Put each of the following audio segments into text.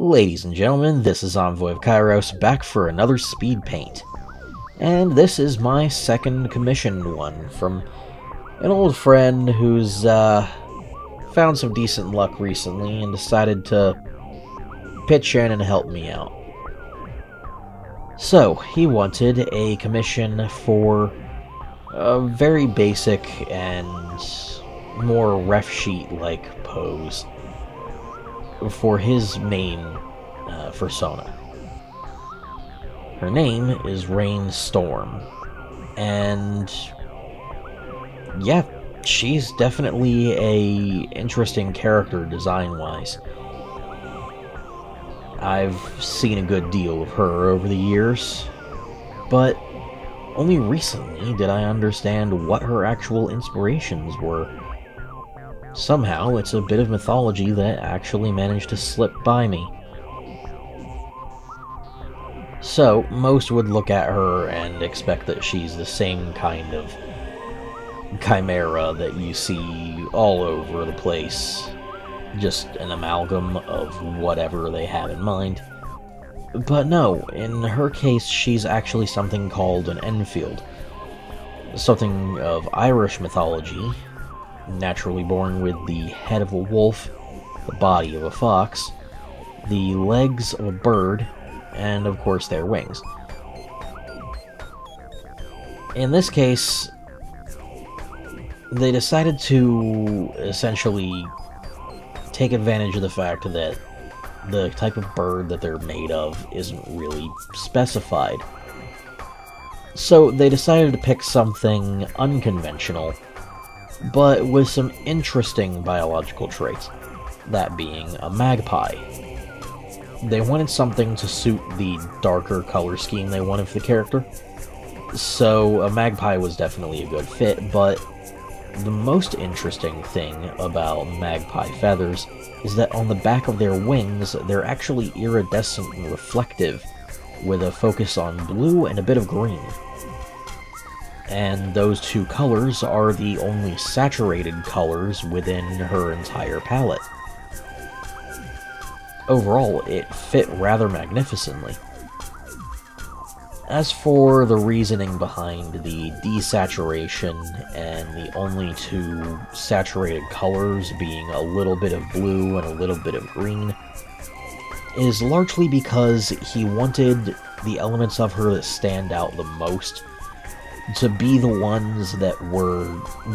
Ladies and gentlemen, this is Envoy of Kairos back for another Speedpaint. And this is my second commissioned one from an old friend who's found some decent luck recently and decided to pitch in and help me out. So, he wanted a commission for a very basic and more ref sheet-like pose for his main persona. Her name is Raine Storm, and yeah, she's definitely a interesting character design-wise. I've seen a good deal of her over the years, but only recently did I understand what her actual inspirations were. Somehow, it's a bit of mythology that actually managed to slip by me. So, most would look at her and expect that she's the same kind of chimera that you see all over the place. Just an amalgam of whatever they have in mind. But no, in her case, she's actually something called an Enfield. Something of Irish mythology, naturally born with the head of a wolf, the body of a fox, the legs of a bird, and of course their wings. In this case, they decided to essentially take advantage of the fact that the type of bird that they're made of isn't really specified. So they decided to pick something unconventional, but with some interesting biological traits, that being a magpie. They wanted something to suit the darker color scheme they wanted for the character, so a magpie was definitely a good fit, but the most interesting thing about magpie feathers is that on the back of their wings, they're actually iridescent and reflective, with a focus on blue and a bit of green. And those two colors are the only saturated colors within her entire palette. Overall, it fit rather magnificently. As for the reasoning behind the desaturation and the only two saturated colors being a little bit of blue and a little bit of green, is largely because he wanted the elements of her that stand out the most to be the ones that were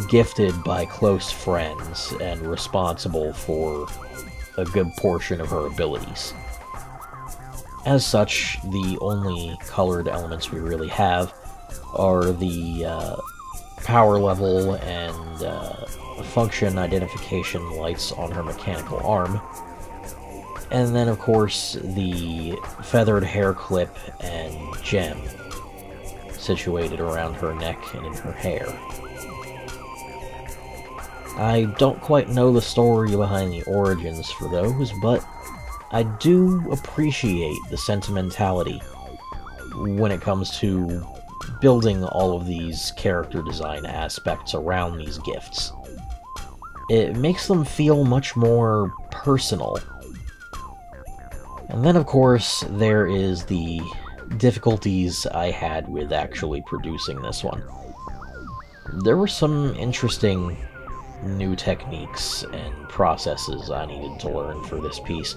gifted by close friends and responsible for a good portion of her abilities. As such, the only colored elements we really have are the power level and function identification lights on her mechanical arm, and then of course the feathered hair clip and gem situated around her neck and in her hair. I don't quite know the story behind the origins for those, but I do appreciate the sentimentality when it comes to building all of these character design aspects around these gifts. It makes them feel much more personal. And then, of course, there is the difficulties I had with actually producing this one. There were some interesting new techniques and processes I needed to learn for this piece.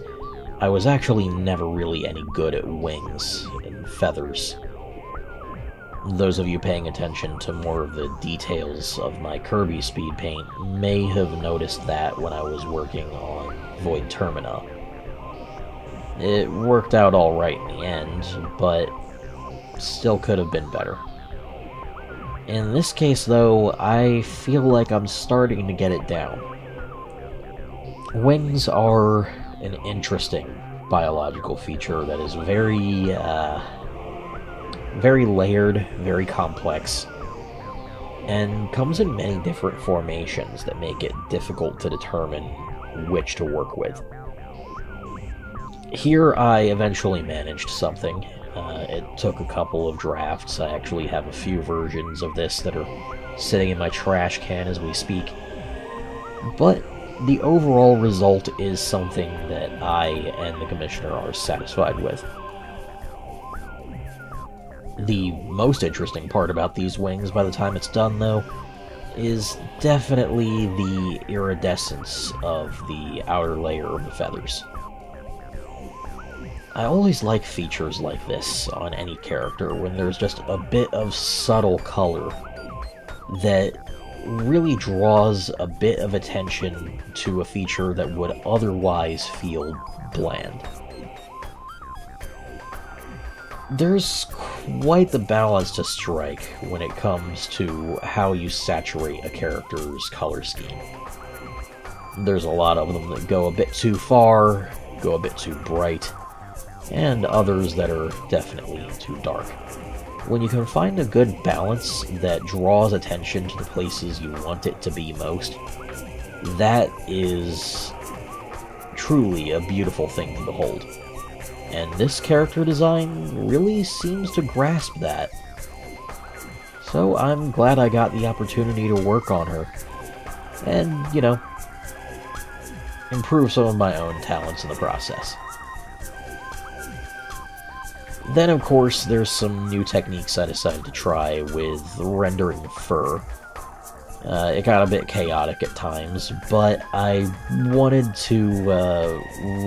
I was actually never really any good at wings and feathers. Those of you paying attention to more of the details of my Kirby Speedpaint may have noticed that when I was working on Void Termina. It worked out alright in the end, but still could have been better. In this case, though, I feel like I'm starting to get it down. Wings are an interesting biological feature that is very layered, very complex, and comes in many different formations that make it difficult to determine which to work with. Here I eventually managed something. It took a couple of drafts. I actually have a few versions of this that are sitting in my trash can as we speak. But the overall result is something that I and the Commissioner are satisfied with. The most interesting part about these wings by the time it's done, though, is definitely the iridescence of the outer layer of the feathers. I always like features like this on any character, when there's just a bit of subtle color that really draws a bit of attention to a feature that would otherwise feel bland. There's quite the balance to strike when it comes to how you saturate a character's color scheme. There's a lot of them that go a bit too far, go a bit too bright, and others that are definitely too dark. When you can find a good balance that draws attention to the places you want it to be most, that is truly a beautiful thing to behold. And this character design really seems to grasp that. So I'm glad I got the opportunity to work on her, and, you know, improve some of my own talents in the process. Then, of course, there's some new techniques I decided to try with rendering fur. It got a bit chaotic at times, but I wanted to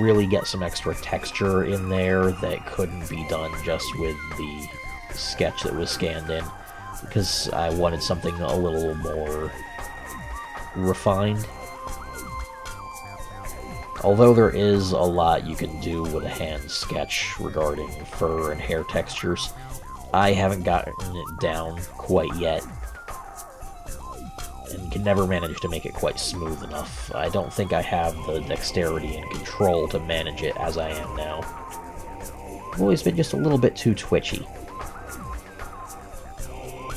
really get some extra texture in there that couldn't be done just with the sketch that was scanned in, because I wanted something a little more refined. Although there is a lot you can do with a hand sketch regarding fur and hair textures, I haven't gotten it down quite yet, and can never manage to make it quite smooth enough. I don't think I have the dexterity and control to manage it as I am now. I've always been just a little bit too twitchy.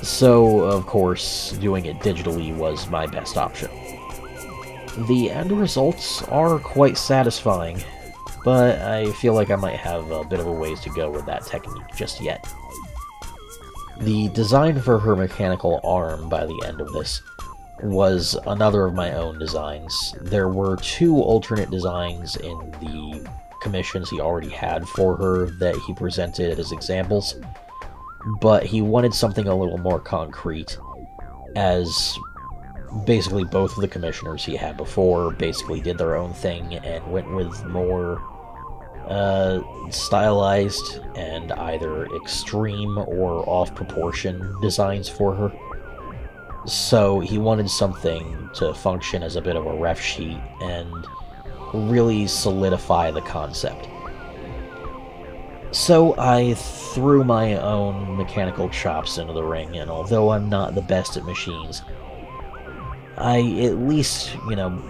So, of course, doing it digitally was my best option. The end results are quite satisfying, but I feel like I might have a bit of a ways to go with that technique just yet. The design for her mechanical arm by the end of this was another of my own designs. There were two alternate designs in the commissions he already had for her that he presented as examples, but he wanted something a little more concrete, as basically both of the commissioners he had before basically did their own thing and went with more stylized and either extreme or off-proportion designs for her. So he wanted something to function as a bit of a ref sheet and really solidify the concept. So I threw my own mechanical chops into the ring, and although I'm not the best at machines, I at least, you know,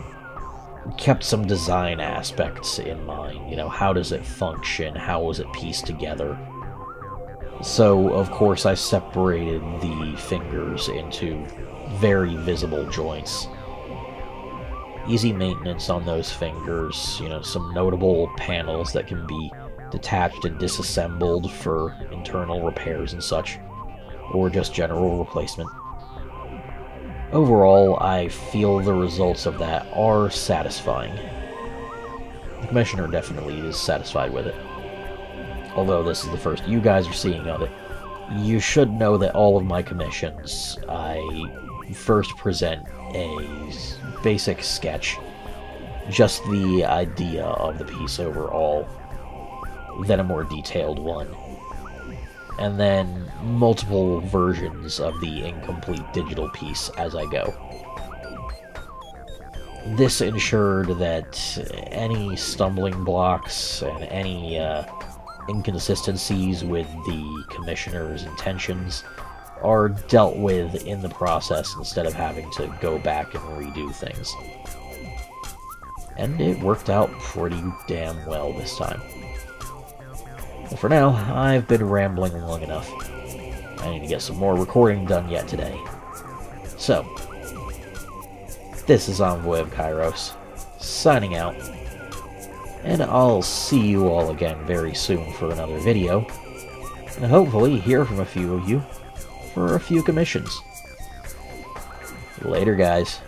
kept some design aspects in mind. You know, how does it function? How was it pieced together? So, of course, I separated the fingers into very visible joints. Easy maintenance on those fingers, you know, some notable panels that can be detached and disassembled for internal repairs and such, or just general replacement. Overall, I feel the results of that are satisfying. The Commissioner definitely is satisfied with it. Although this is the first you guys are seeing of it, you should know that all of my commissions, I first present a basic sketch, just the idea of the piece overall, then a more detailed one, and then multiple versions of the incomplete digital piece as I go. This ensured that any stumbling blocks and any inconsistencies with the Commissioner's intentions are dealt with in the process instead of having to go back and redo things. And it worked out pretty damn well this time. But for now, I've been rambling long enough. I need to get some more recording done yet today. So, this is Envoy of Kairos, signing out, and I'll see you all again very soon for another video, and hopefully hear from a few of you for a few commissions. Later, guys.